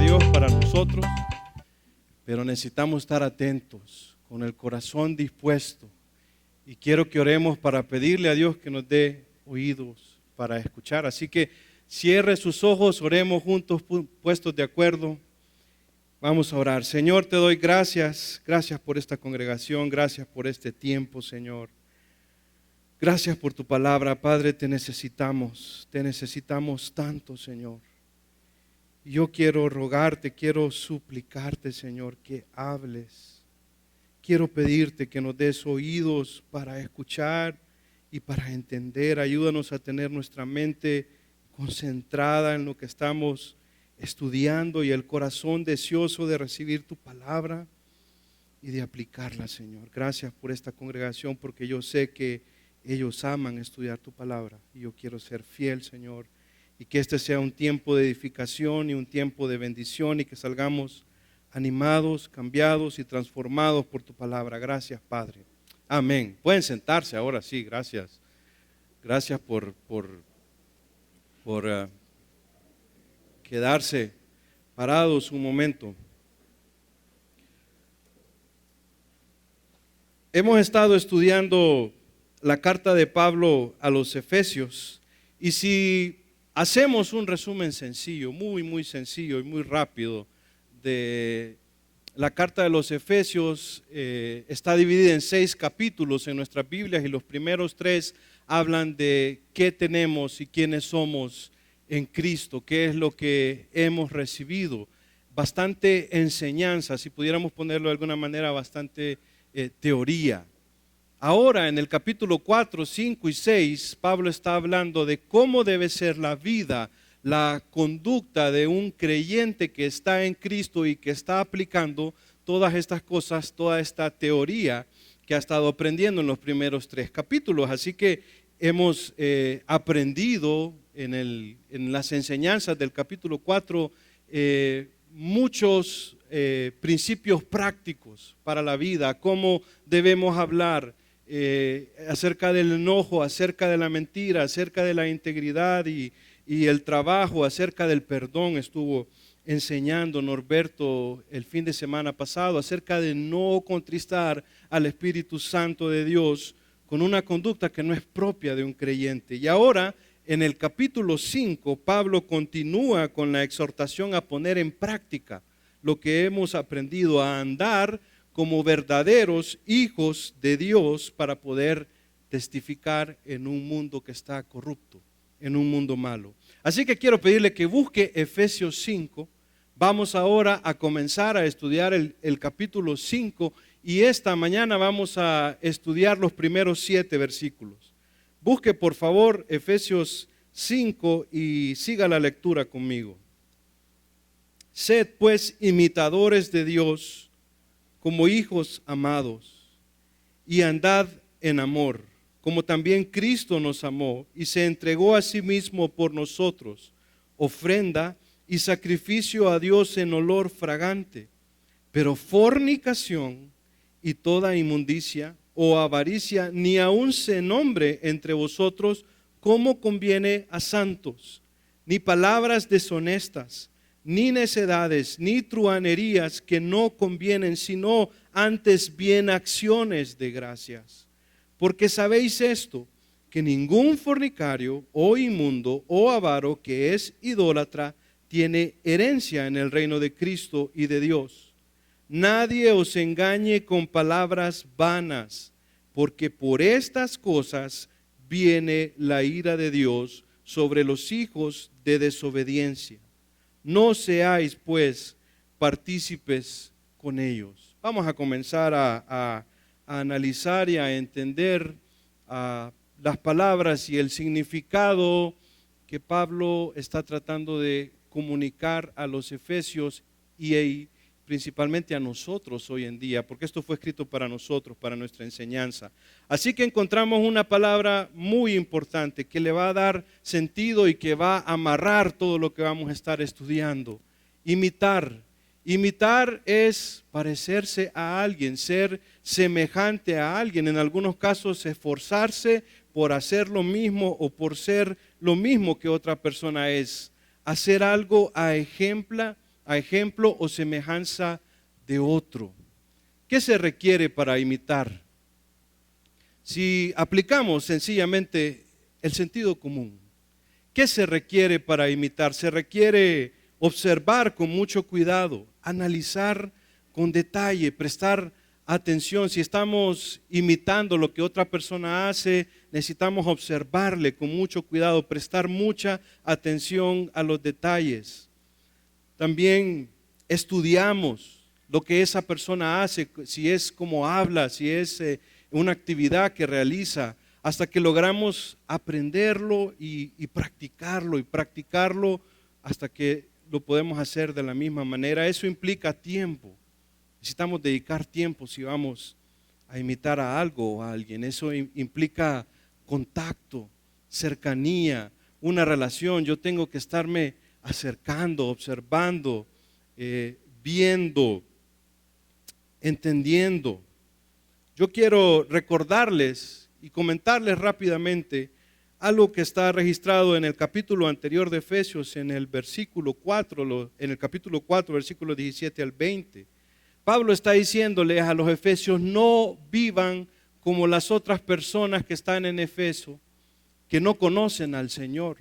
Dios para nosotros, pero necesitamos estar atentos, con el corazón dispuesto. Y quiero que oremos para pedirle a Dios que nos dé oídos para escuchar. Así que cierre sus ojos, oremos juntos, puestos de acuerdo. Vamos a orar. Señor, te doy gracias. Gracias por esta congregación, gracias por este tiempo, Señor. Gracias por tu palabra, Padre, te necesitamos tanto, Señor. Yo quiero rogarte, quiero suplicarte, Señor, que hables. Quiero pedirte que nos des oídos para escuchar y para entender. Ayúdanos a tener nuestra mente concentrada en lo que estamos estudiando y el corazón deseoso de recibir tu palabra y de aplicarla, Señor. Gracias por esta congregación, porque yo sé que ellos aman estudiar tu palabra y yo quiero ser fiel, Señor. Y que este sea un tiempo de edificación y un tiempo de bendición y que salgamos animados, cambiados y transformados por tu palabra. Gracias, Padre. Amén. Pueden sentarse ahora, sí, gracias. Gracias por quedarse parados un momento. Hemos estado estudiando la carta de Pablo a los Efesios y si hacemos un resumen sencillo, muy sencillo y muy rápido de la carta de los Efesios, está dividida en 6 capítulos en nuestras Biblias y los primeros 3 hablan de qué tenemos y quiénes somos en Cristo, qué es lo que hemos recibido. Bastante enseñanza, si pudiéramos ponerlo de alguna manera, bastante teoría. Ahora en el capítulo 4, 5 y 6, Pablo está hablando de cómo debe ser la vida, la conducta de un creyente que está en Cristo y que está aplicando todas estas cosas, toda esta teoría que ha estado aprendiendo en los primeros 3 capítulos. Así que hemos aprendido en las enseñanzas del capítulo 4 muchos principios prácticos para la vida, cómo debemos hablar, acerca del enojo, acerca de la mentira, acerca de la integridad y el trabajo, acerca del perdón. Estuvo enseñando Norberto el fin de semana pasado acerca de no contristar al Espíritu Santo de Dios con una conducta que no es propia de un creyente. Y ahora en el capítulo 5 Pablo continúa con la exhortación a poner en práctica lo que hemos aprendido, a andar como verdaderos hijos de Dios para poder testificar en un mundo que está corrupto, en un mundo malo. Así que quiero pedirle que busque Efesios 5. Vamos ahora a comenzar a estudiar el capítulo 5 y esta mañana vamos a estudiar los primeros 7 versículos. Busque por favor Efesios 5 y siga la lectura conmigo. Sed pues imitadores de Dios como hijos amados, y andad en amor, como también Cristo nos amó y se entregó a sí mismo por nosotros, ofrenda y sacrificio a Dios en olor fragante. Pero fornicación y toda inmundicia o avaricia ni aun se nombre entre vosotros como conviene a santos, ni palabras deshonestas, ni necedades, ni truhanerías que no convienen, sino antes bien acciones de gracias. Porque sabéis esto, que ningún fornicario o inmundo o avaro que es idólatra tiene herencia en el reino de Cristo y de Dios. Nadie os engañe con palabras vanas, porque por estas cosas viene la ira de Dios sobre los hijos de desobediencia. No seáis pues partícipes con ellos. Vamos a comenzar a analizar y a entender las palabras y el significado que Pablo está tratando de comunicar a los efesios y principalmente a nosotros hoy en día, porque esto fue escrito para nosotros, para nuestra enseñanza. Así que encontramos una palabra muy importante que le va a dar sentido y que va a amarrar todo lo que vamos a estar estudiando. Imitar. Imitar es parecerse a alguien, ser semejante a alguien, en algunos casos esforzarse por hacer lo mismo o por ser lo mismo que otra persona es. Hacer algo a ejemplo a ejemplo o semejanza de otro. ¿Qué se requiere para imitar? Si aplicamos sencillamente el sentido común, ¿qué se requiere para imitar? Se requiere observar con mucho cuidado, analizar con detalle, prestar atención. Si estamos imitando lo que otra persona hace, necesitamos observarle con mucho cuidado, prestar mucha atención a los detalles. También estudiamos lo que esa persona hace, si es como habla, si es una actividad que realiza, hasta que logramos aprenderlo y practicarlo hasta que lo podemos hacer de la misma manera. Eso implica tiempo. Necesitamos dedicar tiempo si vamos a imitar a algo o a alguien. Eso implica contacto, cercanía, una relación. Yo tengo que estarme acercando, observando, viendo, entendiendo. Yo quiero recordarles y comentarles rápidamente algo que está registrado en el capítulo anterior de Efesios, en el versículo 4, en el capítulo 4, versículos 17 al 20. Pablo está diciéndoles a los efesios: no vivan como las otras personas que están en Efeso, que no conocen al Señor.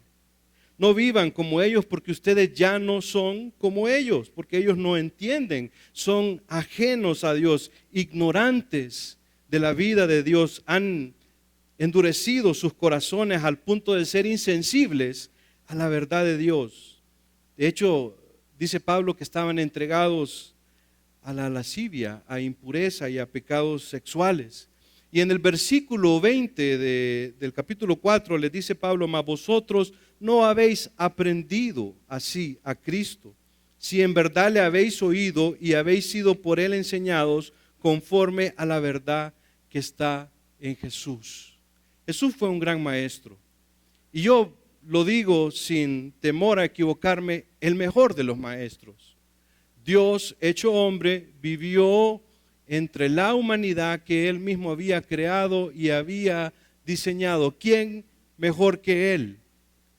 No vivan como ellos, porque ustedes ya no son como ellos, porque ellos no entienden, son ajenos a Dios, ignorantes de la vida de Dios, han endurecido sus corazones al punto de ser insensibles a la verdad de Dios. De hecho, dice Pablo que estaban entregados a la lascivia, a impureza y a pecados sexuales. Y en el versículo 20 del capítulo 4 le dice Pablo: mas vosotros no habéis aprendido así a Cristo, si en verdad le habéis oído y habéis sido por él enseñados conforme a la verdad que está en Jesús. Jesús fue un gran maestro. Y yo lo digo sin temor a equivocarme, el mejor de los maestros. Dios hecho hombre vivió entre la humanidad que Él mismo había creado y había diseñado. ¿Quién mejor que Él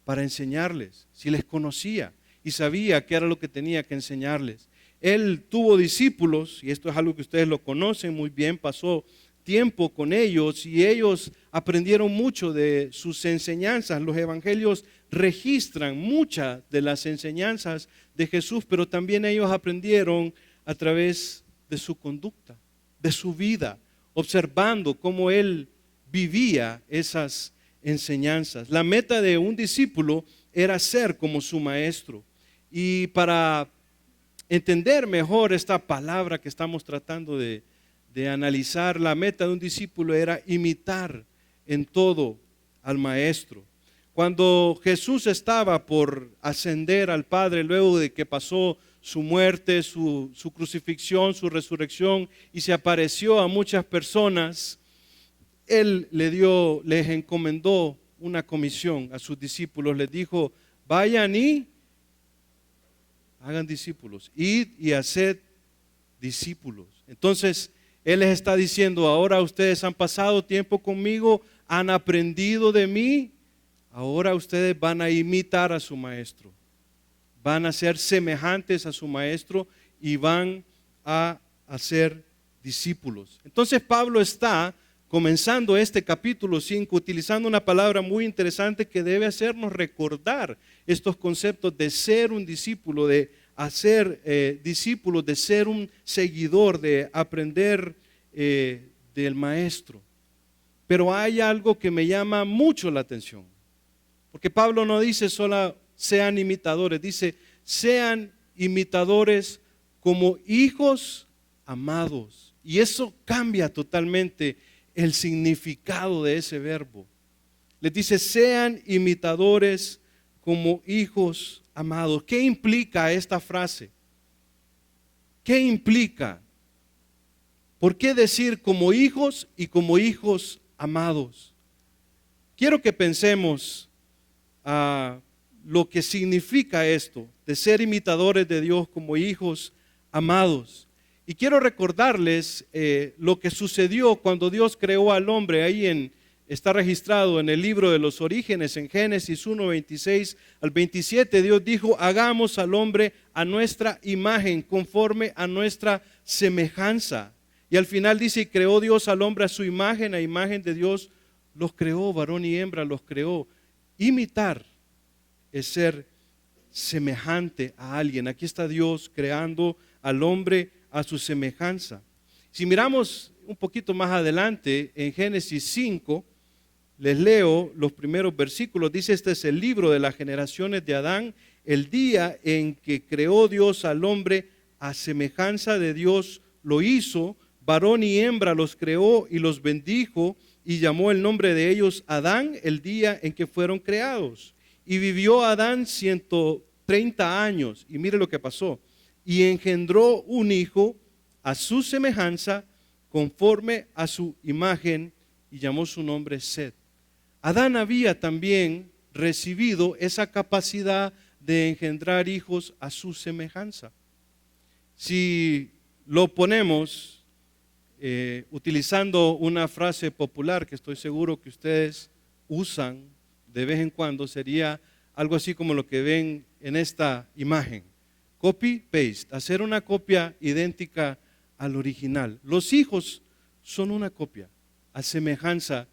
para enseñarles? Si les conocía y sabía qué era lo que tenía que enseñarles. Él tuvo discípulos, y esto es algo que ustedes lo conocen muy bien, pasó tiempo con ellos y ellos aprendieron mucho de sus enseñanzas. Los evangelios registran muchas de las enseñanzas de Jesús, pero también ellos aprendieron a través de su conducta, de su vida, observando cómo él vivía esas enseñanzas. La meta de un discípulo era ser como su maestro. Y para entender mejor esta palabra que estamos tratando de analizar, la meta de un discípulo era imitar en todo al maestro. Cuando Jesús estaba por ascender al Padre, luego de que pasó su muerte, su crucifixión, su resurrección, y se apareció a muchas personas, Él les encomendó una comisión a sus discípulos. Les dijo: vayan y hagan discípulos, id y haced discípulos. Entonces Él les está diciendo: ahora ustedes han pasado tiempo conmigo, han aprendido de mí, ahora ustedes van a imitar a su maestro, van a ser semejantes a su maestro y van a hacer discípulos. Entonces Pablo está comenzando este capítulo 5 utilizando una palabra muy interesante que debe hacernos recordar estos conceptos de ser un discípulo, de hacer discípulos, de ser un seguidor, de aprender del maestro. Pero hay algo que me llama mucho la atención, porque Pablo no dice solo sean imitadores, dice sean imitadores como hijos amados. Y eso cambia totalmente el significado de ese verbo. Les dice sean imitadores como hijos amados. ¿Qué implica esta frase? ¿Qué implica? ¿Por qué decir como hijos y como hijos amados? Quiero que pensemos a lo que significa esto, de ser imitadores de Dios como hijos amados. Y quiero recordarles lo que sucedió cuando Dios creó al hombre ahí en está registrado en el libro de los orígenes, en Génesis 1, 26 al 27, Dios dijo, hagamos al hombre a nuestra imagen, conforme a nuestra semejanza. Y al final dice, y creó Dios al hombre a imagen de Dios los creó, varón y hembra los creó. Imitar es ser semejante a alguien. Aquí está Dios creando al hombre a su semejanza. Si miramos un poquito más adelante, en Génesis 5, les leo los primeros versículos. Dice, este es el libro de las generaciones de Adán, el día en que creó Dios al hombre a semejanza de Dios lo hizo, varón y hembra los creó y los bendijo y llamó el nombre de ellos Adán el día en que fueron creados. Y vivió Adán 130 años, y mire lo que pasó, y engendró un hijo a su semejanza, conforme a su imagen, y llamó su nombre Set. Adán había también recibido esa capacidad de engendrar hijos a su semejanza. Si lo ponemos utilizando una frase popular que estoy seguro que ustedes usan de vez en cuando, sería algo así como lo que ven en esta imagen. Copy, paste, hacer una copia idéntica al original. Los hijos son una copia a semejanza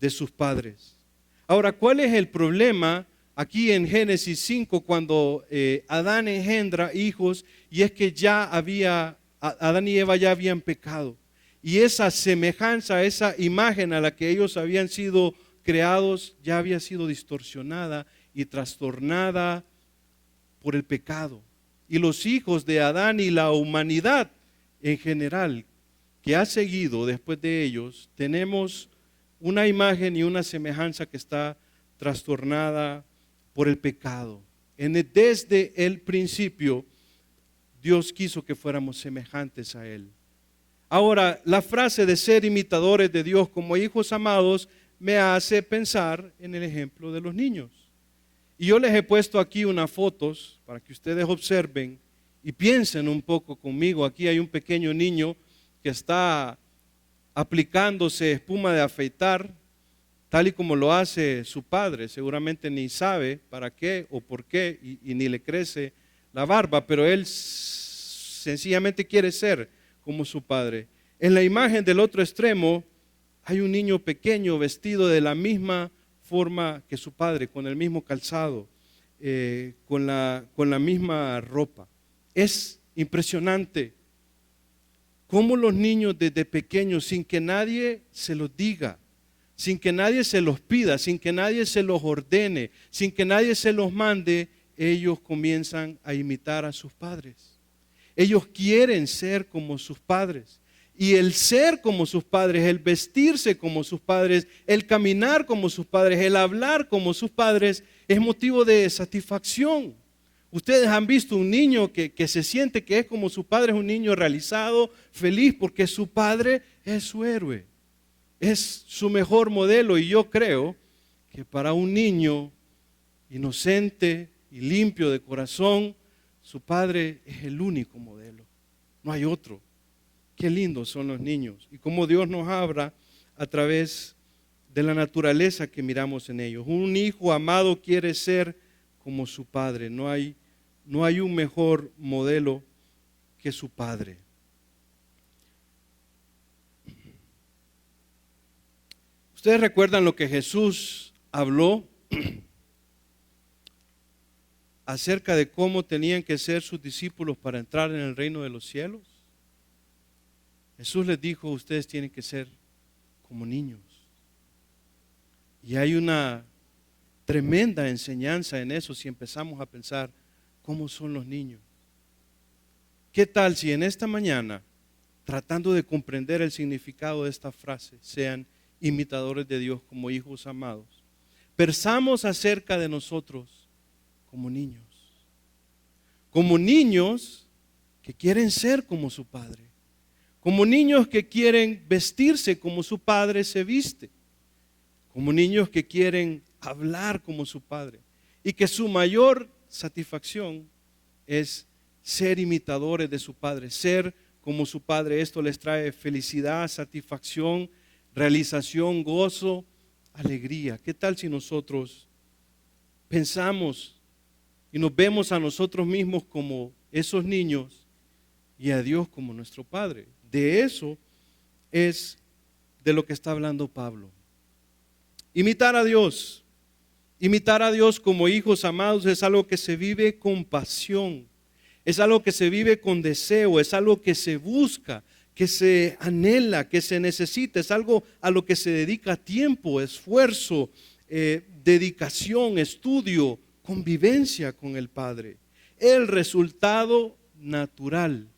de sus padres. Ahora, ¿cuál es el problema aquí en Génesis 5 cuando Adán engendra hijos? Y es que Adán y Eva ya habían pecado. Y esa semejanza, esa imagen a la que ellos habían sido creados, ya había sido distorsionada y trastornada por el pecado. Y los hijos de Adán y la humanidad en general que ha seguido después de ellos, tenemos una imagen y una semejanza que está trastornada por el pecado. Desde el principio, Dios quiso que fuéramos semejantes a Él. Ahora, la frase de ser imitadores de Dios como hijos amados me hace pensar en el ejemplo de los niños. Y yo les he puesto aquí unas fotos para que ustedes observen y piensen un poco conmigo. Aquí hay un pequeño niño que está aplicándose espuma de afeitar, tal y como lo hace su padre. Seguramente ni sabe para qué o por qué y ni le crece la barba, pero él sencillamente quiere ser como su padre. En la imagen del otro extremo hay un niño pequeño vestido de la misma forma que su padre, con el mismo calzado, con la misma ropa. Es impresionante cómo los niños desde pequeños, sin que nadie se los diga, sin que nadie se los pida, sin que nadie se los ordene, sin que nadie se los mande, ellos comienzan a imitar a sus padres. Ellos quieren ser como sus padres. Y el ser como sus padres, el vestirse como sus padres, el caminar como sus padres, el hablar como sus padres, es motivo de satisfacción. Ustedes han visto un niño que se siente que es como su padre, es un niño realizado, feliz, porque su padre es su héroe, es su mejor modelo. Y yo creo que para un niño inocente y limpio de corazón, su padre es el único modelo, no hay otro. Qué lindos son los niños y cómo Dios nos habla a través de la naturaleza que miramos en ellos. Un hijo amado quiere ser como su padre. No hay un mejor modelo que su padre. ¿Ustedes recuerdan lo que Jesús habló acerca de cómo tenían que ser sus discípulos para entrar en el reino de los cielos? Jesús les dijo, ustedes tienen que ser como niños. Y hay una tremenda enseñanza en eso si empezamos a pensar cómo son los niños. ¿Qué tal si en esta mañana, tratando de comprender el significado de esta frase, sean imitadores de Dios como hijos amados? Pensamos acerca de nosotros como niños que quieren ser como su padre. Como niños que quieren vestirse como su padre se viste. Como niños que quieren hablar como su padre. Y que su mayor satisfacción es ser imitadores de su padre. Ser como su padre. Esto les trae felicidad, satisfacción, realización, gozo alegría. ¿Qué tal si nosotros pensamos y nos vemos a nosotros mismos como esos niños y a Dios como nuestro Padre? De eso es de lo que está hablando Pablo. Imitar a Dios como hijos amados es algo que se vive con pasión, es algo que se vive con deseo, es algo que se busca, que se anhela, que se necesita, es algo a lo que se dedica tiempo, esfuerzo, dedicación, estudio, convivencia con el Padre. El resultado natural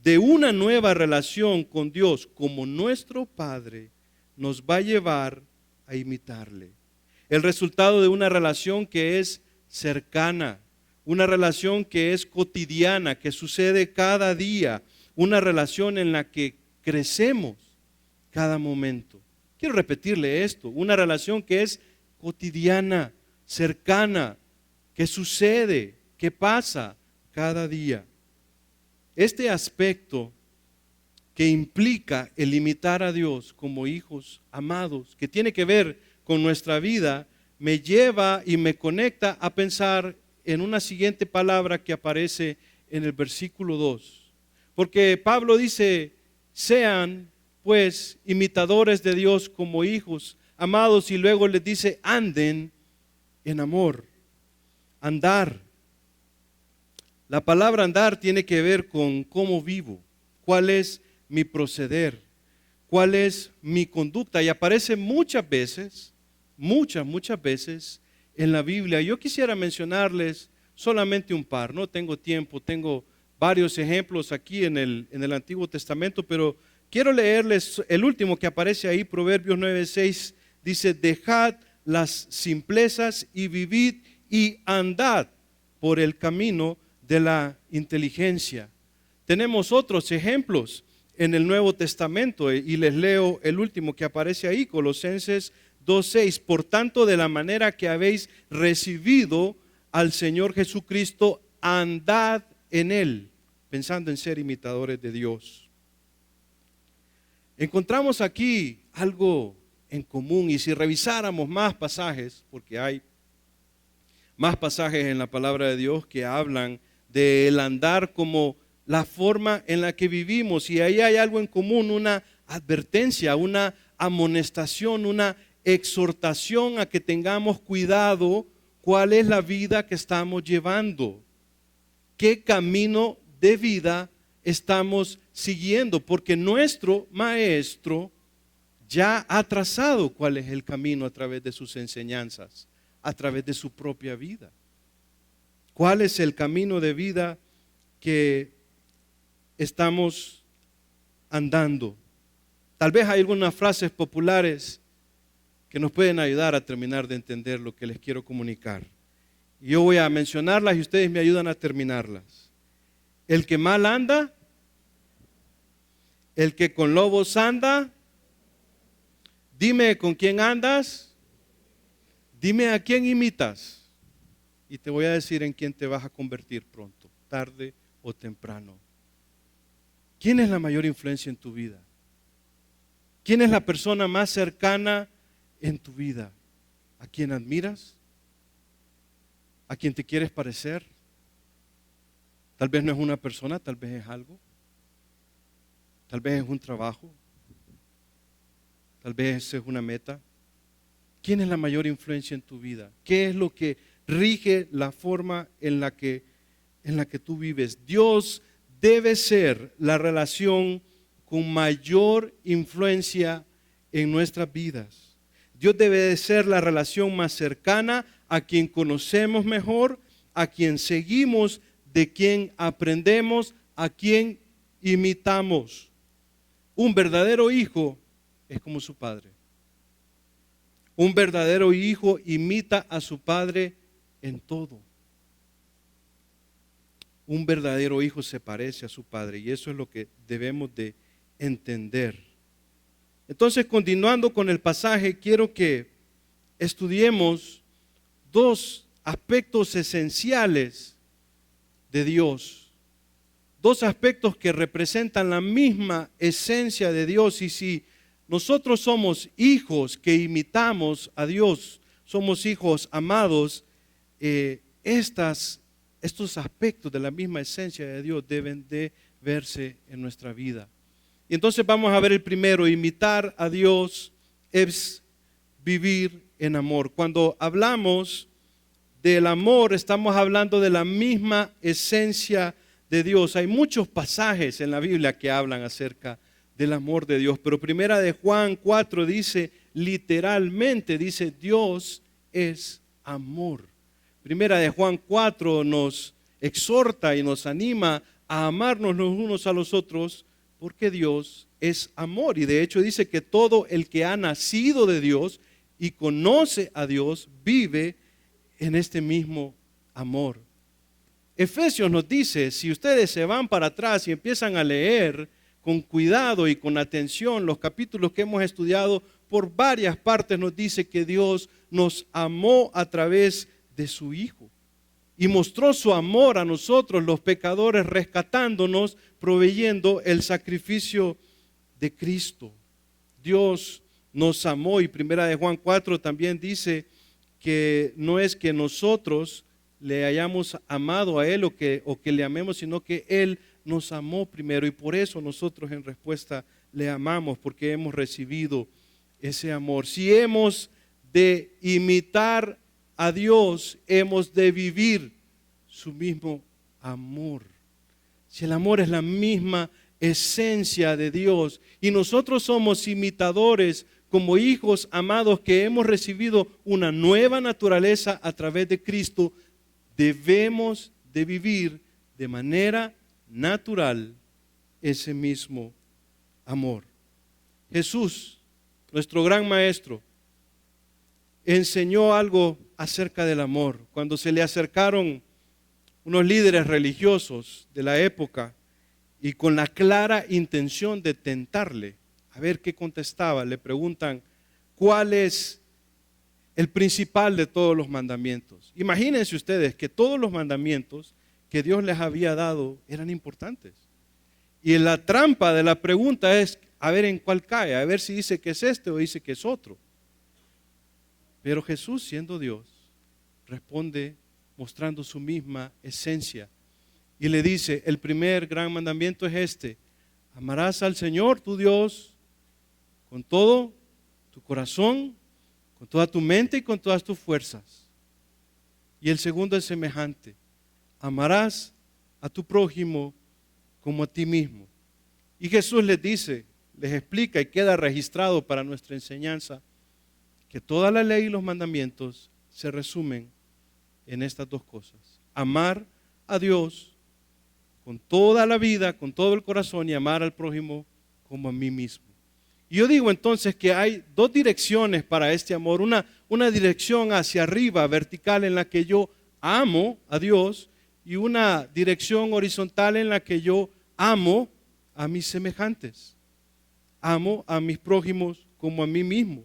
de una nueva relación con Dios como nuestro Padre nos va a llevar a imitarle. El resultado de una relación que es cercana, una relación que es cotidiana, que sucede cada día, una relación en la que crecemos cada momento. Quiero repetirle esto, una relación que es cotidiana, cercana, que sucede, que pasa cada día. Este aspecto que implica el imitar a Dios como hijos amados, que tiene que ver con nuestra vida, me lleva y me conecta a pensar en una siguiente palabra que aparece en el versículo 2. Porque Pablo dice, sean pues imitadores de Dios como hijos amados, y luego les dice, anden en amor, andar. La palabra andar tiene que ver con cómo vivo, cuál es mi proceder, cuál es mi conducta, y aparece muchas veces en la Biblia. Yo quisiera mencionarles solamente un par, no tengo tiempo, tengo varios ejemplos aquí en el Antiguo Testamento, pero quiero leerles el último que aparece ahí, Proverbios 9:6, dice, dejad las simplezas y vivid y andad por el camino de la inteligencia. Tenemos otros ejemplos en el Nuevo Testamento y les leo el último que aparece ahí, Colosenses 2:6. Por tanto, de la manera que habéis recibido al Señor Jesucristo, andad en Él, pensando en ser imitadores de Dios. Encontramos aquí algo en común, y si revisáramos más pasajes, porque hay más pasajes en la palabra de Dios que hablan del andar como la forma en la que vivimos, y ahí hay algo en común, una advertencia, una amonestación, una exhortación a que tengamos cuidado cuál es la vida que estamos llevando, qué camino de vida estamos siguiendo, porque nuestro maestro ya ha trazado cuál es el camino a través de sus enseñanzas, a través de su propia vida. ¿Cuál es el camino de vida que estamos andando? Tal vez hay algunas frases populares que nos pueden ayudar a terminar de entender lo que les quiero comunicar. Yo voy a mencionarlas y ustedes me ayudan a terminarlas. El que mal anda, el que con lobos anda, dime con quién andas, dime a quién imitas, y te voy a decir en quién te vas a convertir pronto, tarde o temprano. ¿Quién es la mayor influencia en tu vida? ¿Quién es la persona más cercana en tu vida? ¿A quién admiras? ¿A quién te quieres parecer? Tal vez no es una persona, tal vez es algo. Tal vez es un trabajo. Tal vez es una meta. ¿Quién es la mayor influencia en tu vida? ¿Qué es lo que rige la forma en la que tú vives? Dios debe ser la relación con mayor influencia en nuestras vidas. Dios debe de ser la relación más cercana, a quien conocemos mejor, a quien seguimos, de quien aprendemos, a quien imitamos. Un verdadero hijo es como su padre. Un verdadero hijo imita a su padre en todo. Un verdadero hijo se parece a su padre, y eso es lo que debemos de entender. Entonces, continuando con el pasaje, quiero que estudiemos dos aspectos esenciales de Dios, dos aspectos que representan la misma esencia de Dios. Y si nosotros somos hijos que imitamos a Dios, somos hijos amados, estos aspectos de la misma esencia de Dios deben de verse en nuestra vida. Y entonces vamos a ver el primero: imitar a Dios es vivir en amor. Cuando hablamos del amor, estamos hablando de la misma esencia de Dios. Hay muchos pasajes en la Biblia que hablan acerca del amor de Dios, pero primera de Juan 4 dice, literalmente dice, Dios es amor. Primera de Juan 4 nos exhorta y nos anima a amarnos los unos a los otros, porque Dios es amor. Y de hecho dice que todo el que ha nacido de Dios y conoce a Dios vive en este mismo amor. Efesios nos dice, si ustedes se van para atrás y empiezan a leer con cuidado y con atención los capítulos que hemos estudiado, por varias partes nos dice que Dios nos amó a través de su Hijo y mostró su amor a nosotros los pecadores, rescatándonos, proveyendo el sacrificio de Cristo. Dios nos amó, y primera de Juan 4 también dice que no es que nosotros le hayamos amado a Él o que le amemos, sino que Él nos amó primero, y por eso nosotros en respuesta le amamos, porque hemos recibido ese amor. Si hemos de imitar a Dios, hemos de vivir su mismo amor. Si el amor es la misma esencia de Dios y nosotros somos imitadores como hijos amados que hemos recibido una nueva naturaleza a través de Cristo, debemos de vivir de manera natural ese mismo amor. Jesús, nuestro gran maestro, enseñó algo acerca del amor. Cuando se le acercaron unos líderes religiosos de la época y con la clara intención de tentarle, a ver qué contestaba, le preguntan, ¿cuál es el principal de todos los mandamientos? Imagínense ustedes que todos los mandamientos que Dios les había dado eran importantes. Y la trampa de la pregunta es, a ver en cuál cae, a ver si dice que es este o dice que es otro. Pero Jesús, siendo Dios, responde mostrando su misma esencia. Y le dice, el primer gran mandamiento es este: amarás al Señor tu Dios con todo tu corazón, con toda tu mente y con todas tus fuerzas. Y el segundo es semejante: amarás a tu prójimo como a ti mismo. Y Jesús les dice, les explica y queda registrado para nuestra enseñanza, que toda la ley y los mandamientos se resumen en estas dos cosas: amar a Dios con toda la vida, con todo el corazón, y amar al prójimo como a mí mismo. Y yo digo entonces que hay dos direcciones para este amor: una dirección hacia arriba, vertical, en la que yo amo a Dios, y una dirección horizontal en la que yo amo a mis semejantes, amo a mis prójimos como a mí mismo.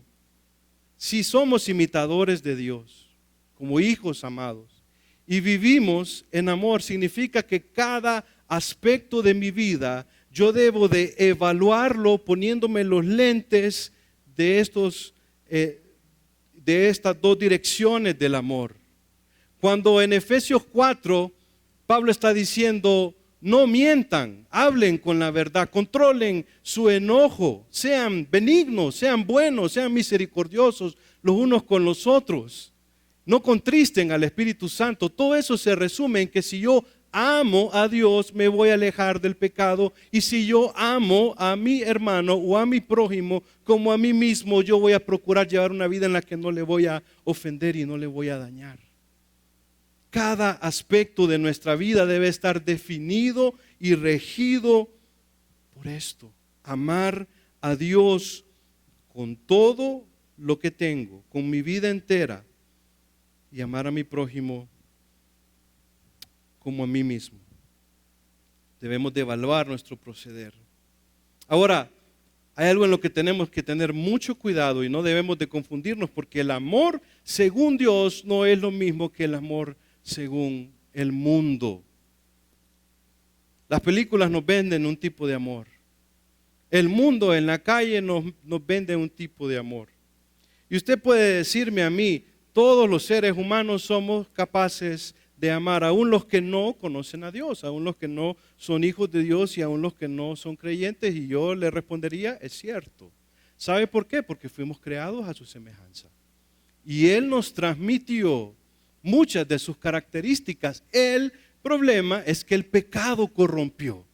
Si somos imitadores de Dios, como hijos amados, y vivimos en amor, significa que cada aspecto de mi vida yo debo de evaluarlo poniéndome los lentes de estas dos direcciones del amor. Cuando en Efesios 4 Pablo está diciendo, no mientan, hablen con la verdad, controlen su enojo, sean benignos, sean buenos, sean misericordiosos los unos con los otros, no contristen al Espíritu Santo. Todo eso se resume en que si yo amo a Dios, me voy a alejar del pecado, y si yo amo a mi hermano o a mi prójimo como a mí mismo, yo voy a procurar llevar una vida en la que no le voy a ofender y no le voy a dañar. Cada aspecto de nuestra vida debe estar definido y regido por esto: amar a Dios con todo lo que tengo, con mi vida entera, y amar a mi prójimo como a mí mismo. Debemos de evaluar nuestro proceder. Ahora, hay algo en lo que tenemos que tener mucho cuidado y no debemos de confundirnos, porque el amor según Dios no es lo mismo que el amor según el mundo. Las películas nos venden un tipo de amor. El mundo en la calle nos vende un tipo de amor. Y usted puede decirme a mí, todos los seres humanos somos capaces de amar, aún los que no conocen a Dios, aún los que no son hijos de Dios y aún los que no son creyentes. Y yo le respondería, es cierto. ¿Sabe por qué? Porque fuimos creados a su semejanza. Y Él nos transmitió muchas de sus características. El problema es que el pecado corrompió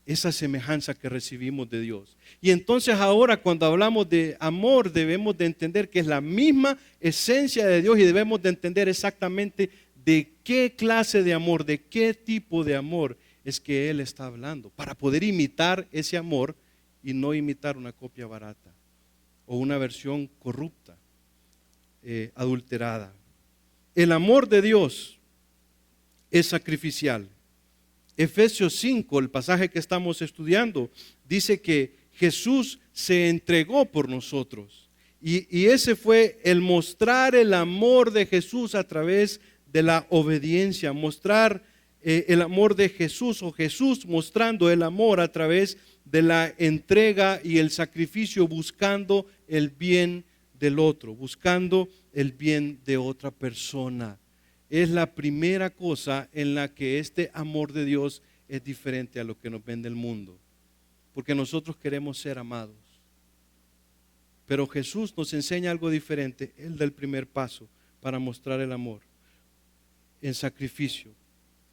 esa semejanza que recibimos de Dios. Y entonces ahora cuando hablamos de amor debemos de entender que es la misma esencia de Dios y debemos de entender exactamente de qué clase de amor, de qué tipo de amor es que Él está hablando, para poder imitar ese amor y no imitar una copia barata o una versión corrupta, adulterada. El amor de Dios es sacrificial. Efesios 5, el pasaje que estamos estudiando, dice que Jesús se entregó por nosotros. Y ese fue el mostrar el amor de Jesús a través de la obediencia, mostrar el amor de Jesús o Jesús mostrando el amor a través de la entrega y el sacrificio, buscando el bien del otro, buscando el bien de otra persona. Es la primera cosa en la que este amor de Dios es diferente a lo que nos vende el mundo, porque nosotros queremos ser amados. Pero Jesús nos enseña algo diferente. Él da el primer paso para mostrar el amor en sacrificio.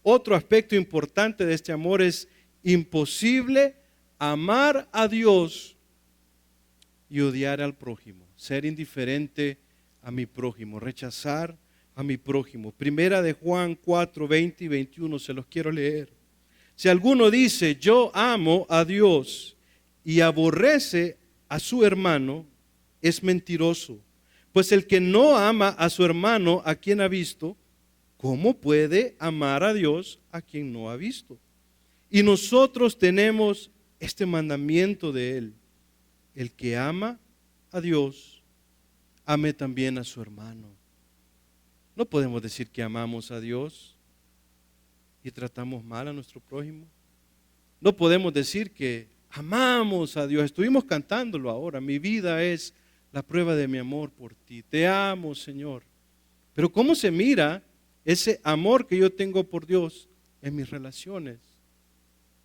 Otro aspecto importante de este amor es imposible amar a Dios y odiar al prójimo, ser indiferente a mi prójimo, rechazar a mi prójimo. Primera de Juan 4, 20 y 21, se los quiero leer. Si alguno dice, yo amo a Dios y aborrece a su hermano, es mentiroso. Pues el que no ama a su hermano a quien ha visto, ¿cómo puede amar a Dios a quien no ha visto? Y nosotros tenemos este mandamiento de Él: el que ama a Dios, ame también a su hermano. No podemos decir que amamos a Dios y tratamos mal a nuestro prójimo. No podemos decir que amamos a Dios. Estuvimos cantándolo ahora. Mi vida es la prueba de mi amor por ti. Te amo, Señor. Pero ¿cómo se mira ese amor que yo tengo por Dios en mis relaciones?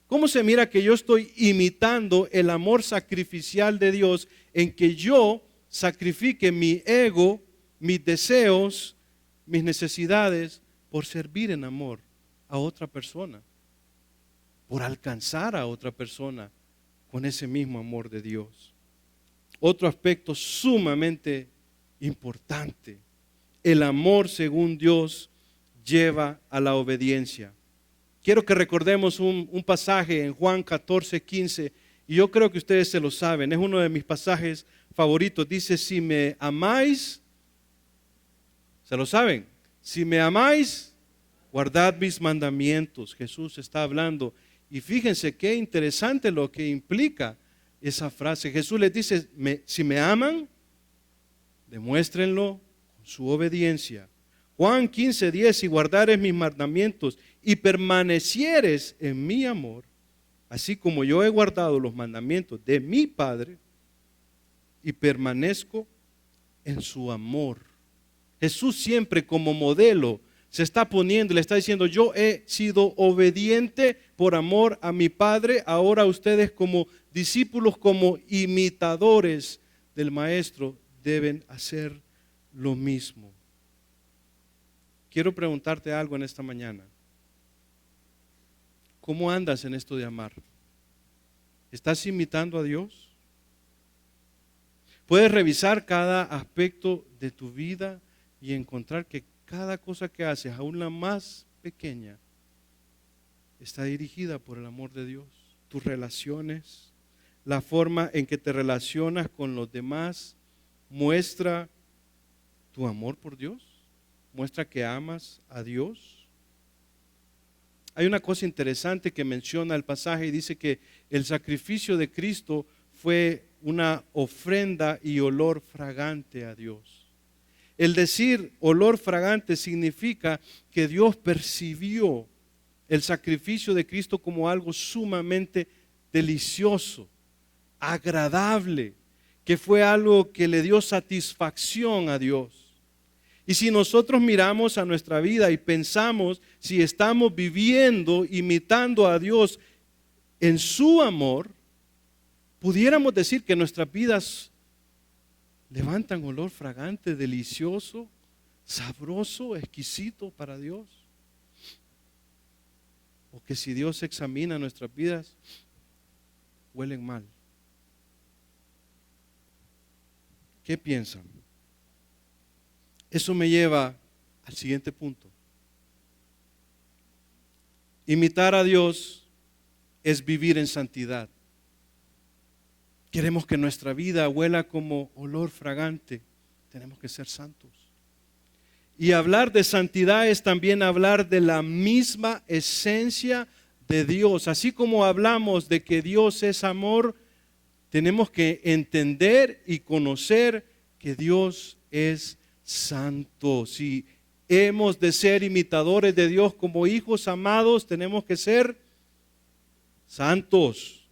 ¿Cómo se mira que yo estoy imitando el amor sacrificial de Dios en que yo sacrifique mi ego, mis deseos, mis necesidades por servir en amor a otra persona, por alcanzar a otra persona con ese mismo amor de Dios? Otro aspecto sumamente importante: el amor según Dios lleva a la obediencia. Quiero que recordemos un pasaje en Juan 14, 15, y yo creo que ustedes se lo saben, es uno de mis pasajes favoritos. Dice, si me amáis, ¿se lo saben? Si me amáis, guardad mis mandamientos. Jesús está hablando. Y fíjense qué interesante lo que implica esa frase. Jesús les dice, si me aman, demuéstrenlo con su obediencia. Juan 15, 10, si guardares mis mandamientos y permanecieres en mi amor, así como yo he guardado los mandamientos de mi Padre y permanezco en su amor. Jesús siempre como modelo se está poniendo, le está diciendo, yo he sido obediente por amor a mi Padre, ahora ustedes como discípulos, como imitadores del Maestro, deben hacer lo mismo. Quiero preguntarte algo en esta mañana. ¿Cómo andas en esto de amar? ¿Estás imitando a Dios? Puedes revisar cada aspecto de tu vida y encontrar que cada cosa que haces, aún la más pequeña, está dirigida por el amor de Dios. Tus relaciones, la forma en que te relacionas con los demás, muestra tu amor por Dios, muestra que amas a Dios. Hay una cosa interesante que menciona el pasaje y dice que el sacrificio de Cristo fue una ofrenda y olor fragante a Dios. El decir olor fragante significa que Dios percibió el sacrificio de Cristo como algo sumamente delicioso. agradable, que fue algo que le dio satisfacción a Dios. Y si nosotros miramos a nuestra vida y pensamos si estamos viviendo, imitando a Dios en su amor, pudiéramos decir que nuestras vidas levantan olor fragante, delicioso, sabroso, exquisito para Dios. O que si Dios examina nuestras vidas, huelen mal. ¿Qué piensan? Eso me lleva al siguiente punto. Imitar a Dios es vivir en santidad. Queremos que nuestra vida huela como olor fragante. Tenemos que ser santos. Y hablar de santidad es también hablar de la misma esencia de Dios. Así como hablamos de que Dios es amor, tenemos que entender y conocer que Dios es santo. Si hemos de ser imitadores de Dios como hijos amados, tenemos que ser santos.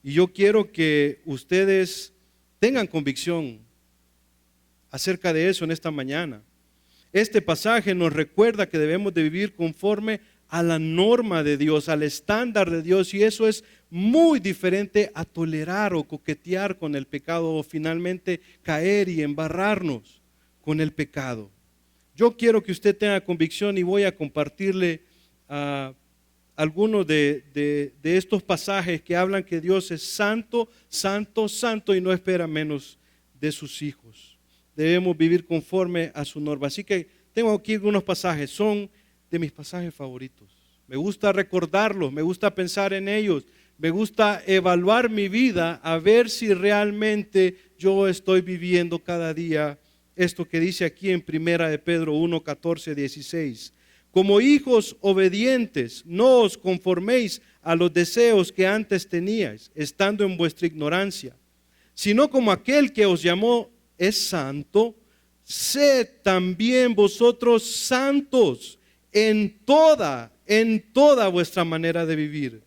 Y yo quiero que ustedes tengan convicción acerca de eso en esta mañana. Este pasaje nos recuerda que debemos de vivir conforme a la norma de Dios, al estándar de Dios, y eso es muy diferente a tolerar o coquetear con el pecado o finalmente caer y embarrarnos con el pecado. Yo quiero que usted tenga convicción y voy a compartirle algunos de estos pasajes que hablan que Dios es santo, santo, santo y no espera menos de sus hijos. Debemos vivir conforme a su norma. Así que tengo aquí algunos pasajes, son de mis pasajes favoritos. Me gusta recordarlos, me gusta pensar en ellos, me gusta evaluar mi vida a ver si realmente yo estoy viviendo cada día esto que dice aquí en 1 de Pedro 1, 14, 16. Como hijos obedientes, no os conforméis a los deseos que antes teníais, estando en vuestra ignorancia, sino como aquel que os llamó es santo, sed también vosotros santos en toda vuestra manera de vivir,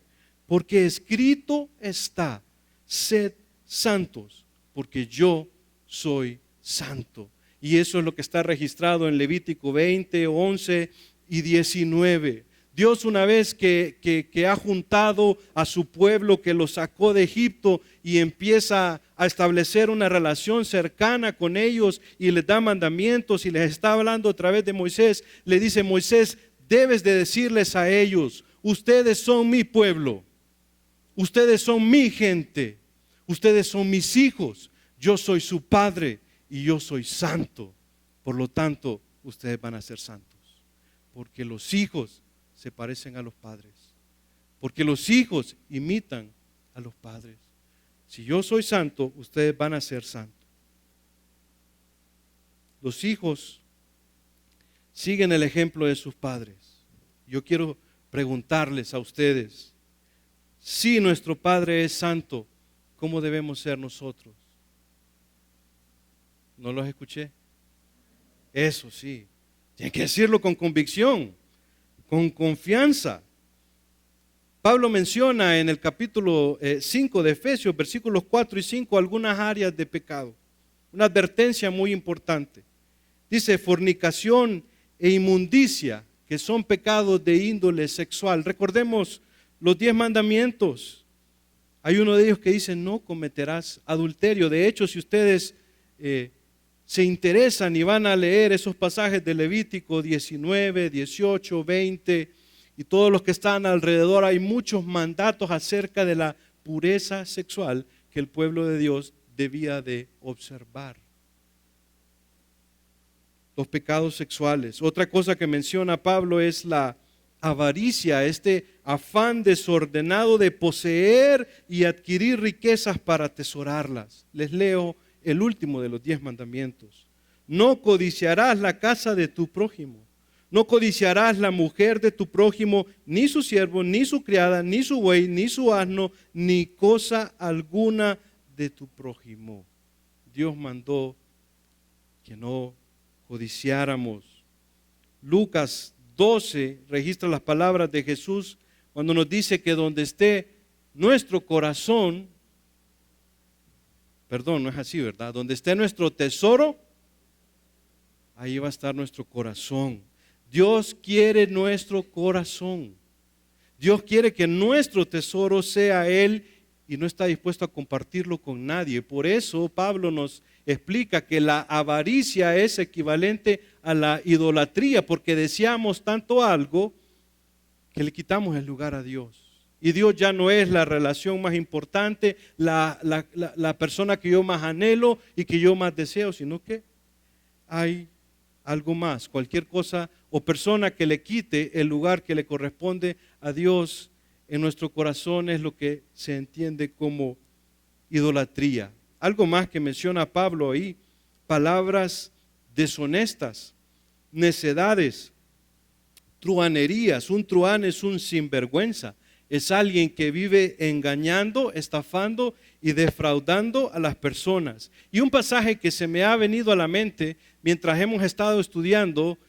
porque escrito está, sed santos, porque yo soy santo. Y eso es lo que está registrado en Levítico 20, 11 y 19. Dios, una vez que ha juntado a su pueblo, que lo sacó de Egipto y empieza a establecer una relación cercana con ellos y les da mandamientos y les está hablando a través de Moisés, le dice: Moisés, debes de decirles a ellos, ustedes son mi pueblo, ustedes son mi gente, ustedes son mis hijos, yo soy su padre y yo soy santo. Por lo tanto, ustedes van a ser santos, porque los hijos se parecen a los padres, porque los hijos imitan a los padres. Si yo soy santo, ustedes van a ser santos. Los hijos siguen el ejemplo de sus padres. Yo quiero preguntarles a ustedes, si nuestro Padre es santo, ¿cómo debemos ser nosotros? ¿No los escuché? Eso sí, tienen que decirlo con convicción, con confianza. Pablo menciona en el capítulo 5 de Efesios, versículos 4 y 5, algunas áreas de pecado. Una advertencia muy importante. Dice: fornicación e inmundicia, que son pecados de índole sexual. Recordemos los 10 mandamientos. Hay uno de ellos que dice: no cometerás adulterio. De hecho, si ustedes se interesan y van a leer esos pasajes de Levítico 19, 18, 20 y todos los que están alrededor, hay muchos mandatos acerca de la pureza sexual que el pueblo de Dios debía de observar. Los pecados sexuales. Otra cosa que menciona Pablo es la avaricia, este afán desordenado de poseer y adquirir riquezas para atesorarlas. Les leo el último de los 10 mandamientos. No codiciarás la casa de tu prójimo. No codiciarás la mujer de tu prójimo, ni su siervo, ni su criada, ni su buey, ni su asno, ni cosa alguna de tu prójimo. Dios mandó que no codiciáramos. Lucas 12 registra las palabras de Jesús cuando nos dice que donde esté nuestro corazón, Perdón, no es así, ¿verdad? Donde esté nuestro tesoro, ahí va a estar nuestro corazón. Dios quiere nuestro corazón. Dios quiere que nuestro tesoro sea Él y no está dispuesto a compartirlo con nadie. Por eso Pablo nos explica que la avaricia es equivalente a la idolatría, porque deseamos tanto algo que le quitamos el lugar a Dios. Y Dios ya no es la relación más importante, la persona que yo más anhelo y que yo más deseo, sino que hay algo más, cualquier cosa o persona que le quite el lugar que le corresponde a Dios en nuestro corazón es lo que se entiende como idolatría. Algo más que menciona Pablo ahí, palabras deshonestas, necedades, truhanerías. Un truhán es un sinvergüenza, es alguien que vive engañando, estafando y defraudando a las personas. Y un pasaje que se me ha venido a la mente mientras hemos estado estudiando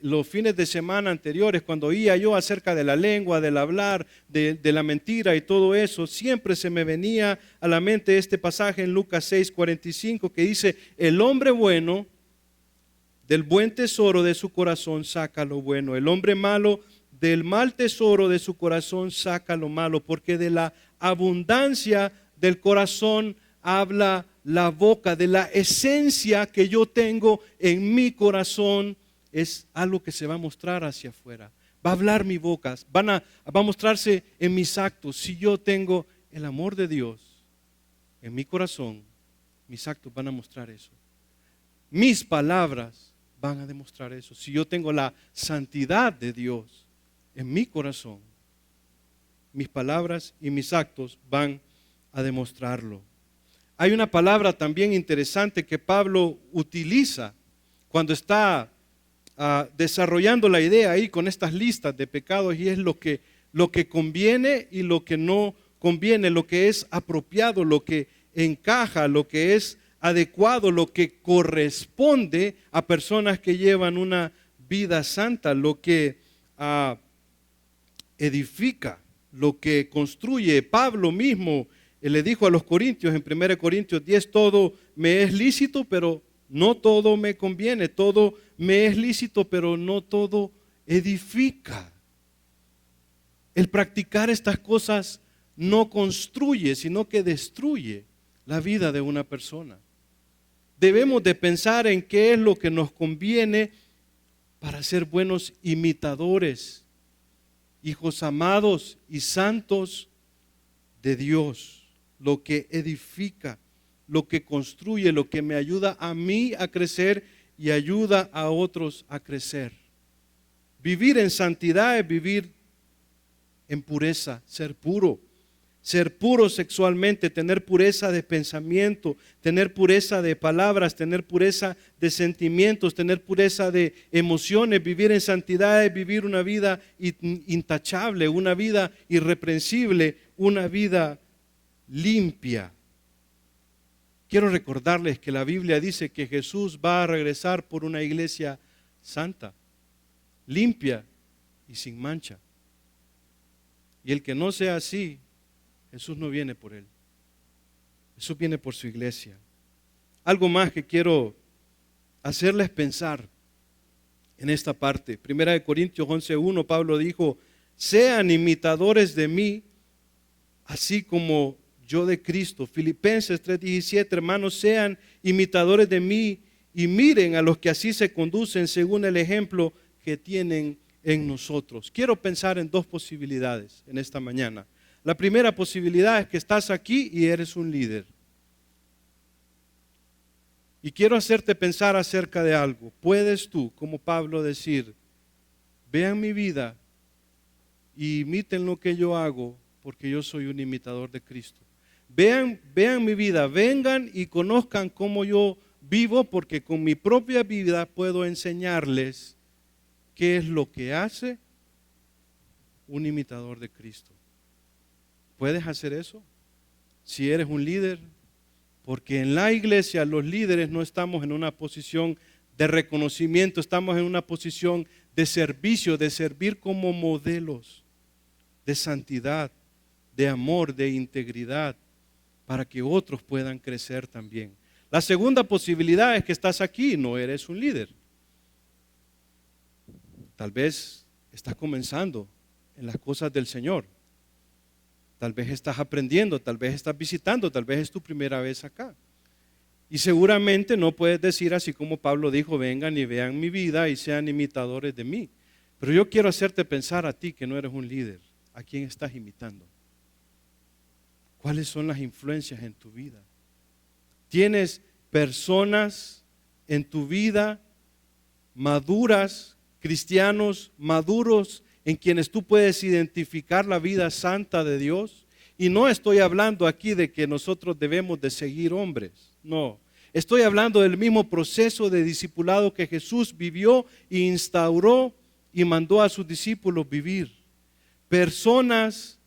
los fines de semana anteriores, cuando oía yo acerca de la lengua, del hablar, de la mentira y todo eso, siempre se me venía a la mente este pasaje en Lucas 6:45 que dice: el hombre bueno del buen tesoro de su corazón saca lo bueno, el hombre malo del mal tesoro de su corazón saca lo malo, porque de la abundancia del corazón habla la boca. De la esencia que yo tengo en mi corazón es algo que se va a mostrar hacia afuera. Va a hablar mi boca, va a mostrarse en mis actos. Si yo tengo el amor de Dios en mi corazón, mis actos van a mostrar eso. Mis palabras van a demostrar eso. Si yo tengo la santidad de Dios en mi corazón, mis palabras y mis actos van a demostrarlo. Hay una palabra también interesante que Pablo utiliza cuando está desarrollando la idea ahí con estas listas de pecados, y es lo que conviene y lo que no conviene, lo que es apropiado, lo que encaja, lo que es adecuado, lo que corresponde a personas que llevan una vida santa, lo que edifica, lo que construye. Pablo mismo le dijo a los corintios en 1 Corintios 10: todo me es lícito, pero no todo me conviene, todo me es lícito, pero no todo edifica. El practicar estas cosas no construye, sino que destruye la vida de una persona. Debemos de pensar en qué es lo que nos conviene para ser buenos imitadores, hijos amados y santos de Dios. Lo que edifica, lo que construye, lo que me ayuda a mí a crecer y ayuda a otros a crecer. Vivir en santidad es vivir en pureza, ser puro sexualmente, tener pureza de pensamiento, tener pureza de palabras, tener pureza de sentimientos, tener pureza de emociones. Vivir en santidad es vivir una vida intachable, una vida irreprensible, una vida limpia. Quiero recordarles que la Biblia dice que Jesús va a regresar por una iglesia santa, limpia y sin mancha. Y el que no sea así, Jesús no viene por él. Jesús viene por su iglesia. Algo más que quiero hacerles pensar en esta parte. 1 Corintios 11:1, Pablo dijo: sean imitadores de mí, así como yo de Cristo. Filipenses 3:17, hermanos, sean imitadores de mí y miren a los que así se conducen según el ejemplo que tienen en nosotros. Quiero pensar en dos posibilidades en esta mañana. La primera posibilidad es que estás aquí y eres un líder. Y quiero hacerte pensar acerca de algo. ¿Puedes tú, como Pablo, decir: vean mi vida y imiten lo que yo hago, porque yo soy un imitador de Cristo? Vean mi vida, vengan y conozcan cómo yo vivo, porque con mi propia vida puedo enseñarles qué es lo que hace un imitador de Cristo. ¿Puedes hacer eso? Si eres un líder, porque en la iglesia los líderes no estamos en una posición de reconocimiento, estamos en una posición de servicio, de servir como modelos de santidad, de amor, de integridad. para que otros puedan crecer también. La segunda posibilidad es que estás aquí y no eres un líder. Tal vez estás comenzando en las cosas del Señor. Tal vez estás aprendiendo, tal vez estás visitando, tal vez es tu primera vez acá. Y seguramente no puedes decir así como Pablo dijo, vengan y vean mi vida y sean imitadores de mí. Pero yo quiero hacerte pensar a ti que no eres un líder. ¿A quién estás imitando? ¿Cuáles son las influencias en tu vida? ¿Tienes personas en tu vida maduras, cristianos maduros, en quienes tú puedes identificar la vida santa de Dios? Y no estoy hablando aquí de que nosotros debemos de seguir hombres, no. Estoy hablando del mismo proceso de discipulado que Jesús vivió e instauró y mandó a sus discípulos vivir. Personas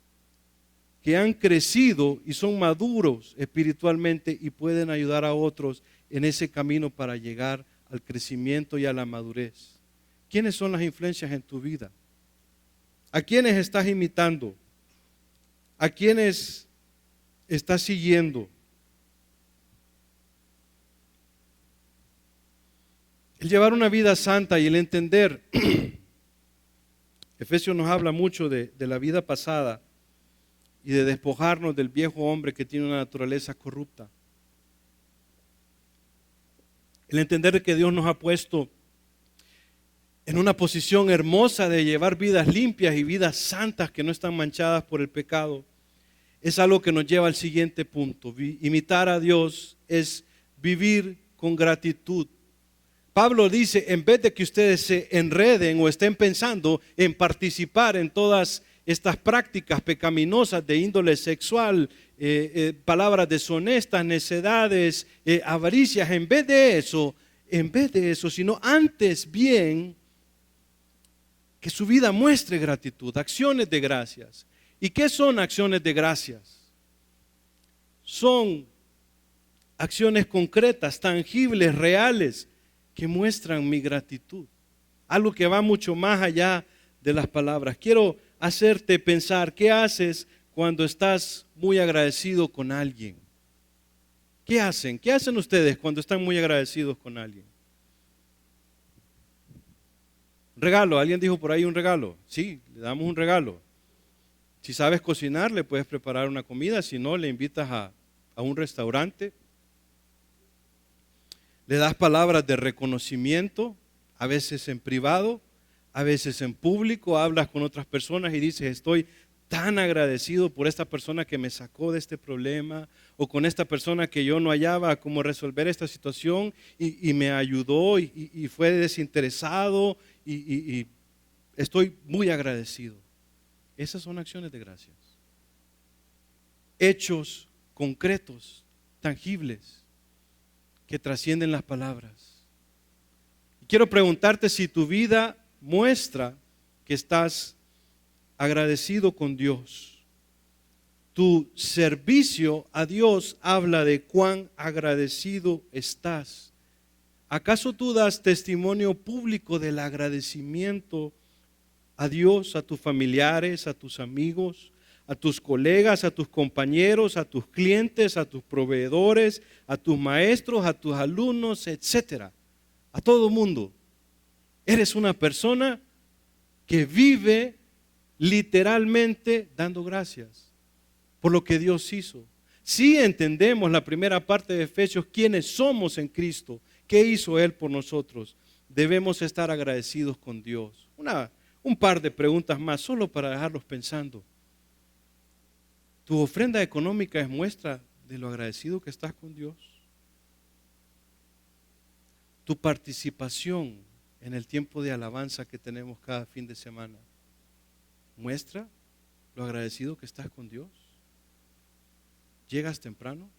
que han crecido y son maduros espiritualmente y pueden ayudar a otros en ese camino para llegar al crecimiento y a la madurez. ¿Quiénes son las influencias en tu vida? ¿A quiénes estás imitando? ¿A quiénes estás siguiendo? El llevar una vida santa y el entender, Efesios nos habla mucho de la vida pasada y de despojarnos del viejo hombre que tiene una naturaleza corrupta. El entender que Dios nos ha puesto en una posición hermosa de llevar vidas limpias y vidas santas que no están manchadas por el pecado, es algo que nos lleva al siguiente punto. Imitar a Dios es vivir con gratitud. Pablo dice, en vez de que ustedes se enreden o estén pensando en participar en todas estas prácticas pecaminosas de índole sexual, palabras deshonestas, necedades, avaricias, en vez de eso, sino antes bien que su vida muestre gratitud, acciones de gracias. ¿Y qué son acciones de gracias? Son acciones concretas, tangibles, reales, que muestran mi gratitud. Algo que va mucho más allá de las palabras. Quiero hacerte pensar, ¿qué haces cuando estás muy agradecido con alguien? ¿Qué hacen? ¿Qué hacen ustedes cuando están muy agradecidos con alguien? Regalo, alguien dijo por ahí un regalo. Sí, le damos un regalo. Si sabes cocinar, le puedes preparar una comida. Si no, le invitas a un restaurante. Le das palabras de reconocimiento, a veces en privado, a veces en público. Hablas con otras personas y dices, estoy tan agradecido por esta persona que me sacó de este problema, o con esta persona que yo no hallaba cómo resolver esta situación y me ayudó y fue desinteresado y estoy muy agradecido. Esas son acciones de gracias. Hechos concretos, tangibles, que trascienden las palabras. Y quiero preguntarte si tu vida muestra que estás agradecido con Dios. Tu servicio a Dios habla de cuán agradecido estás. ¿Acaso tú das testimonio público del agradecimiento a Dios, a tus familiares, a tus amigos, a tus colegas, a tus compañeros, a tus clientes, a tus proveedores, a tus maestros, a tus alumnos, etcétera? A todo mundo. Eres una persona que vive literalmente dando gracias por lo que Dios hizo. Si entendemos la primera parte de Efesios, quiénes somos en Cristo, qué hizo Él por nosotros, debemos estar agradecidos con Dios. Un par de preguntas más, solo para dejarlos pensando. ¿Tu ofrenda económica es muestra de lo agradecido que estás con Dios? ¿Tu participación en el tiempo de alabanza que tenemos cada fin de semana muestra lo agradecido que estás con Dios? ¿Llegas temprano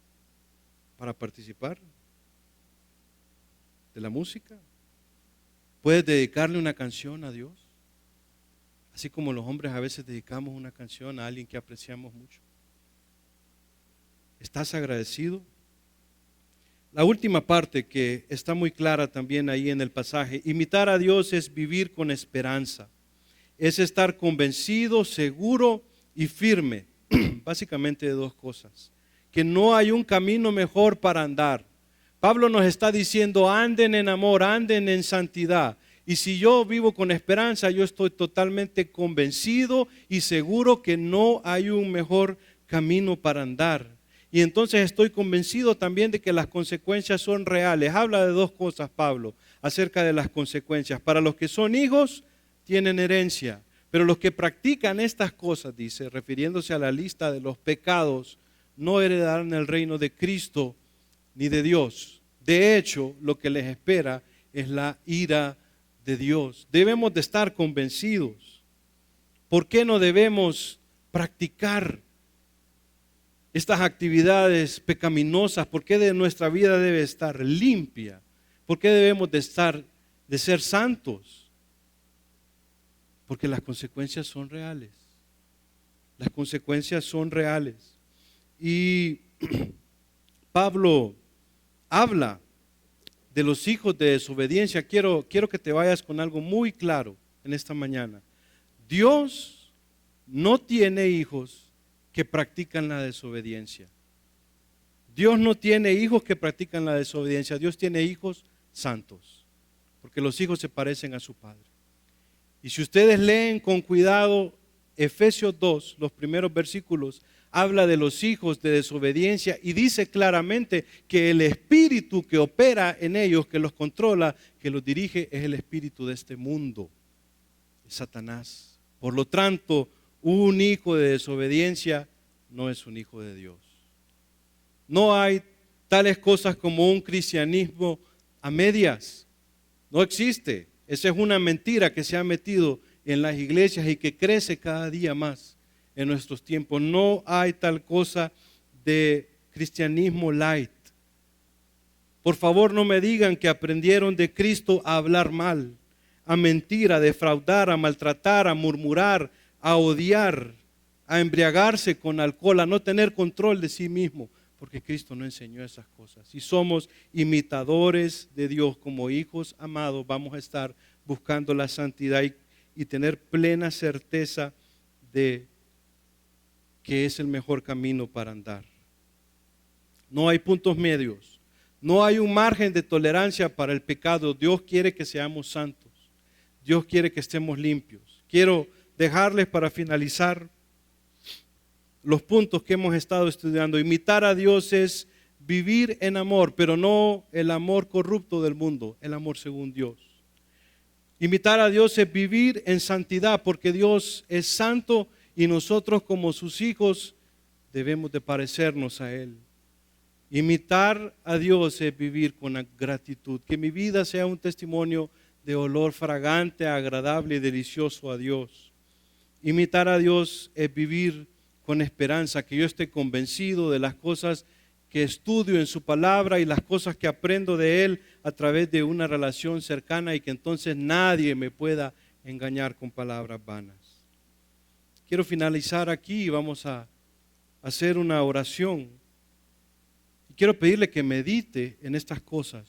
para participar de la música? ¿Puedes dedicarle una canción a Dios? Así como los hombres a veces dedicamos una canción a alguien que apreciamos mucho. ¿Estás agradecido? La última parte que está muy clara también ahí en el pasaje, imitar a Dios es vivir con esperanza, es estar convencido, seguro y firme, básicamente de dos cosas, que no hay un camino mejor para andar. Pablo nos está diciendo, anden en amor, anden en santidad. Y si yo vivo con esperanza, yo estoy totalmente convencido y seguro que no hay un mejor camino para andar. Y entonces estoy convencido también de que las consecuencias son reales. Habla de dos cosas, Pablo, acerca de las consecuencias. Para los que son hijos, tienen herencia. Pero los que practican estas cosas, dice, refiriéndose a la lista de los pecados, no heredarán el reino de Cristo ni de Dios. De hecho, lo que les espera es la ira de Dios. Debemos de estar convencidos. ¿Por qué no debemos practicar estas actividades pecaminosas? ¿Por qué de nuestra vida debe estar limpia? ¿Por qué debemos de ser santos? Porque las consecuencias son reales. Las consecuencias son reales. Y Pablo habla de los hijos de desobediencia. Quiero que te vayas con algo muy claro en esta mañana. Dios no tiene hijos que practican la desobediencia. Dios no tiene hijos que practican la desobediencia. Dios tiene hijos santos, porque los hijos se parecen a su padre. Y si ustedes leen con cuidado Efesios 2, los primeros versículos, habla de los hijos de desobediencia y dice claramente que el espíritu que opera en ellos, que los controla, que los dirige, es el espíritu de este mundo, es Satanás. Por lo tanto, un hijo de desobediencia no es un hijo de Dios. No hay tales cosas como un cristianismo a medias. No existe. Esa es una mentira que se ha metido en las iglesias y que crece cada día más en nuestros tiempos. No hay tal cosa de cristianismo light. Por favor, no me digan que aprendieron de Cristo a hablar mal, a mentir, a defraudar, a maltratar, a murmurar, a odiar, a embriagarse con alcohol, a no tener control de sí mismo, porque Cristo no enseñó esas cosas. Si somos imitadores de Dios como hijos amados, vamos a estar buscando la santidad y tener plena certeza de que es el mejor camino para andar. No hay puntos medios, no hay un margen de tolerancia para el pecado. Dios quiere que seamos santos, Dios quiere que estemos limpios. Quiero dejarles para finalizar los puntos que hemos estado estudiando. Imitar a Dios es vivir en amor, pero no el amor corrupto del mundo, el amor según Dios. Imitar a Dios es vivir en santidad, porque Dios es santo y nosotros como sus hijos debemos de parecernos a Él. Imitar a Dios es vivir con gratitud. Que mi vida sea un testimonio de olor fragante, agradable y delicioso a Dios. Imitar a Dios es vivir con esperanza, que yo esté convencido de las cosas que estudio en su palabra y las cosas que aprendo de Él a través de una relación cercana, y que entonces nadie me pueda engañar con palabras vanas. Quiero finalizar aquí y vamos a hacer una oración. Y quiero pedirle que medite en estas cosas.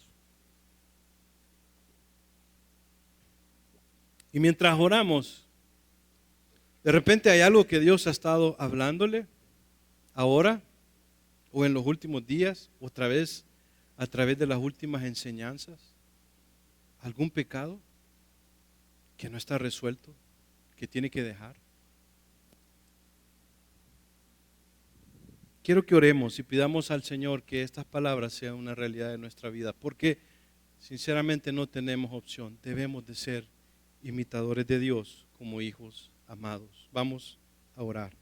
Y mientras oramos, de repente hay algo que Dios ha estado hablándole ahora o en los últimos días, otra vez a través de las últimas enseñanzas. ¿Algún pecado que no está resuelto, que tiene que dejar? Quiero que oremos y pidamos al Señor que estas palabras sean una realidad de nuestra vida, porque sinceramente no tenemos opción. Debemos de ser imitadores de Dios como hijos amados. Vamos a orar.